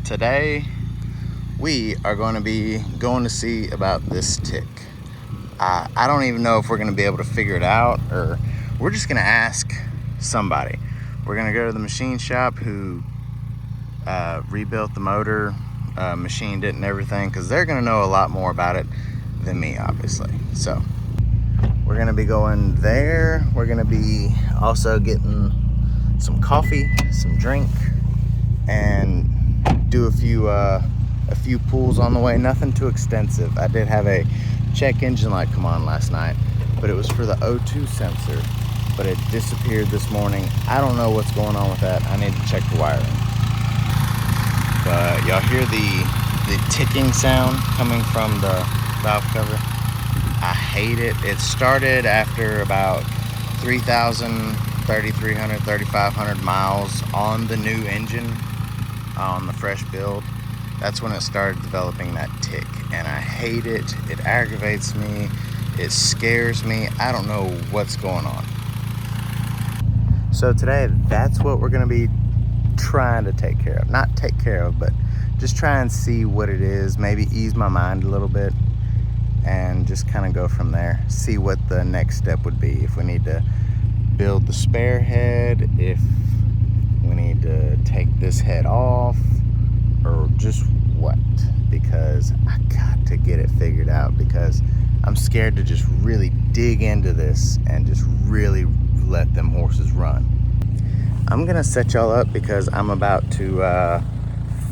Today we are going to be going to see about this tick. I don't even know if we're going to be able to figure it out, or we're just going to ask somebody. We're going to go to the machine shop who rebuilt the motor, machined it and everything, because they're going to know a lot more about it than me, obviously. So we're going to be going there. We're going to be also getting some coffee, some drink, and do a few pulls on the way. Nothing too extensive. I did have a check engine light come on last night, but it was for the O2 sensor, but it disappeared this morning. I don't know what's going on with that. I need to check the wiring. But y'all hear the ticking sound coming from the valve cover. I hate it. It started after about 3,000, 3,300, 3,500 miles on the new engine, on the fresh build. That's when it started developing that tick, and I hate it. It aggravates me. It scares me. I don't know what's going on. So today, that's what we're gonna be trying to take care of. Not take care of, but just try and see what it is, maybe ease my mind a little bit, and just kind of go from there. See what the next step would be. If we need to build the spare head, if we need to take this head off, or just what, because I got to get it figured out, because I'm scared to just really dig into this and just really let them horses run. I'm gonna set y'all up because I'm about to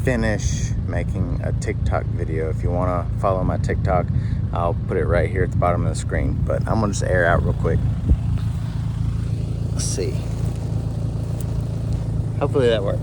finish making a TikTok video. If you wanna follow my TikTok, I'll put it right here at the bottom of the screen, but I'm gonna just air out real quick. Let's see. Hopefully that works.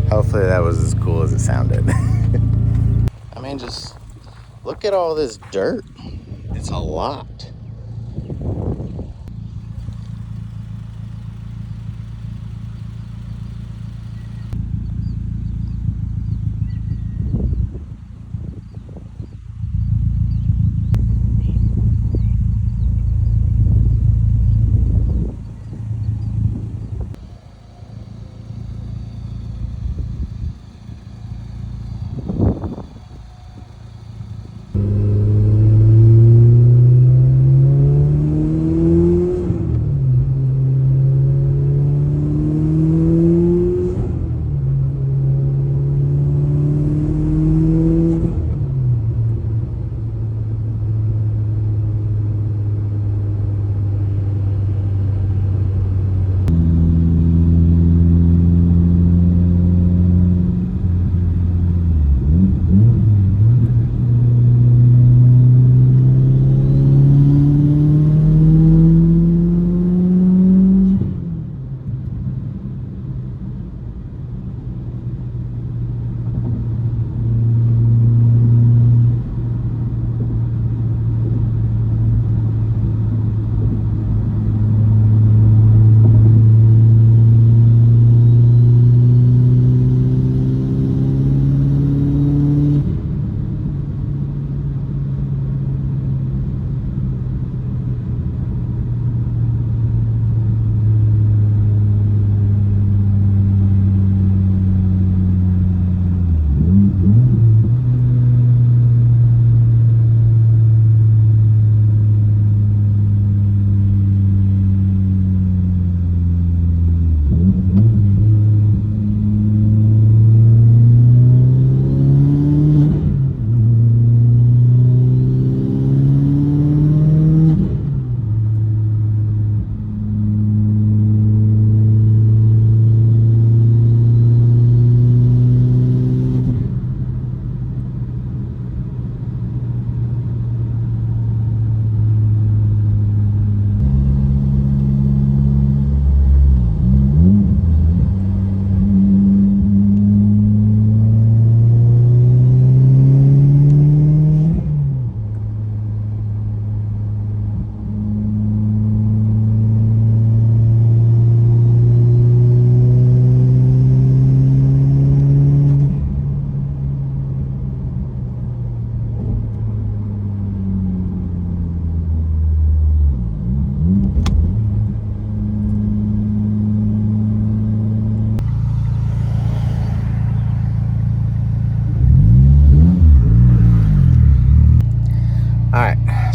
Hopefully that was as cool as it sounded. I mean, just look at all this dirt. It's a lot.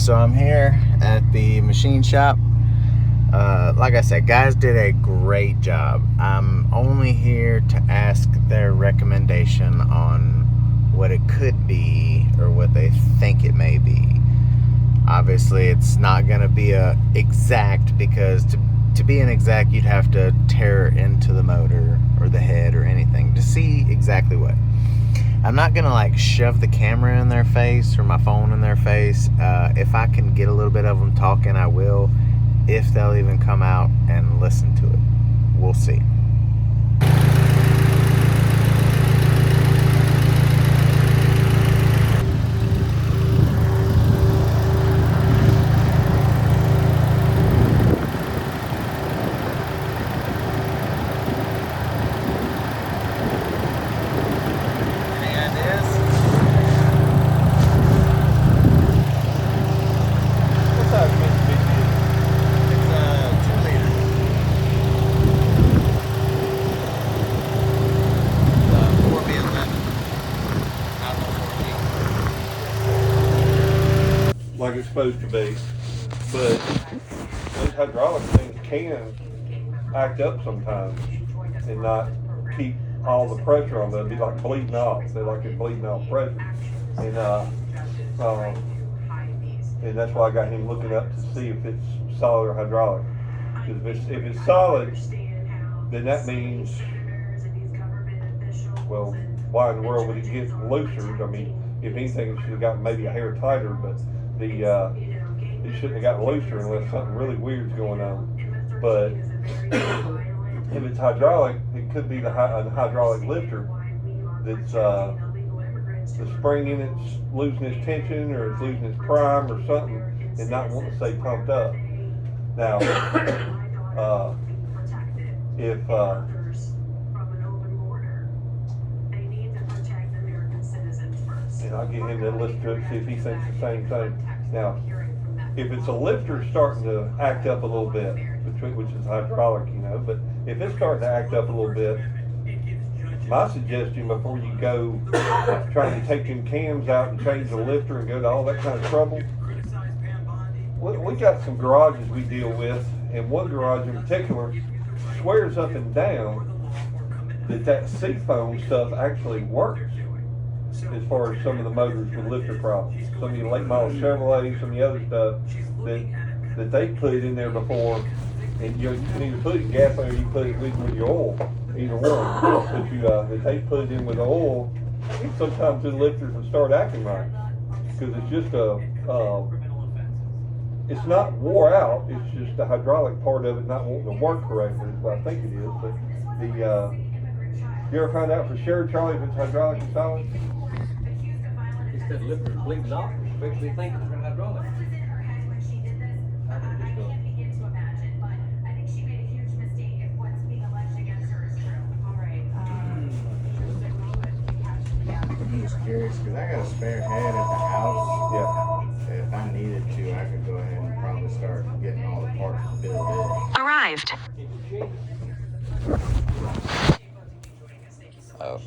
So I'm here at the machine shop. Like I said, guys did a great job. I'm only here to ask their recommendation on what it could be or what they think it may be. Obviously, it's not going to be a exact, because to be an exact, you'd have to tear into the motor or the head or anything to see exactly what. I'm not going to like shove the camera in their face or my phone in their face. If I can get a little bit of them talking, I will. If they'll even come out and listen to it, we'll see. Like it's supposed to be, but those hydraulic things can act up sometimes and not keep all the pressure on them. It'd be like bleeding off. They're like it's bleeding off pressure, and that's why I got him looking up to see if it's solid or hydraulic. Because if it's solid, then that means, well, why in the world would it get looser? I mean, if anything, it should have gotten maybe a hair tighter, but it shouldn't have gotten looser unless something really weird's going on. But if it's hydraulic, it could be the hydraulic lifter that's the spring in it's losing its tension, or it's losing its prime or something, and not wanting to stay pumped up. Now, and I'll get him to listen to it, see if he thinks the same thing. Now, if it's a lifter starting to act up a little bit, which is hydraulic, you know, but if it's starting to act up a little bit, my suggestion before you go trying to take them cams out and change the lifter and go to all that kind of trouble, we got some garages we deal with, and one garage in particular swears up and down that seafoam stuff actually works as far as some of the motors with lifter problems. Some of the late model Chevrolet, some of the other stuff that they put in there before, and you can either put it in gasoline or you put it with your oil, either one. But if they put it in with oil, sometimes the lifters will start acting right, because it's just it's not wore out, it's just the hydraulic part of it not wanting to work correctly, is what I think it is. But you ever find out for sure, Charlie, if it's hydraulic or solid? It's that lifter bleeds off, makes me think it's hydraulic. I'm just curious, because I got a spare head at the house. Yeah. If I needed to, I could go ahead and probably start getting all the parts built in. Arrived. Oh.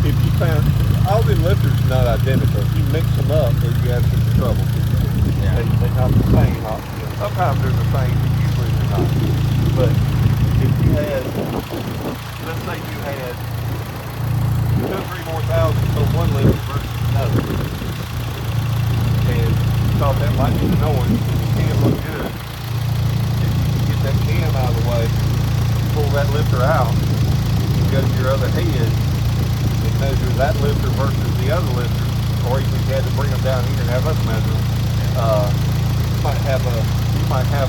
If you found all the lifters are not identical, if you mix them up, then you have some trouble. Yeah. They're not the same. Sometimes they're the same, but usually they're not. But if you had, let's say you had 2 or 3 more thousand for one lifter versus another, and you thought that might be the noise, and the cam looked good, if you get that cam out of the way, pull that lifter out, you go to your other head, and measure that lifter versus the other lifter, or even if you had to bring them down here and have us measure them, you might have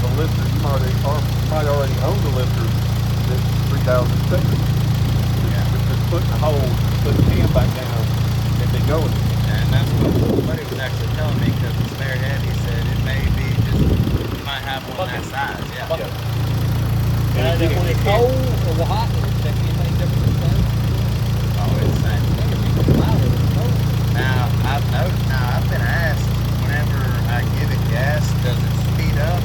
a lifter, you might already own the lifter that's 3,000 stickers. Yeah. Just putting the hole, put the cam back down, and then going. And that's what he was actually telling me, because the spare head, he said it may be just, you might have one that size. Yeah. Yeah. And when it's cold or hot, does that make anything different than that? Oh, it's the same. Now, I've been asked, whenever I give it gas, does it speed up?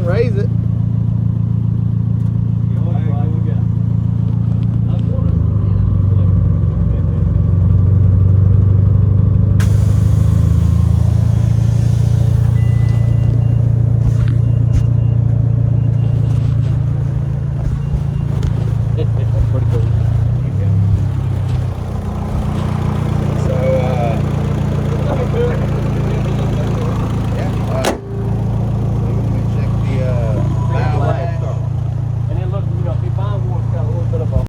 can raise it.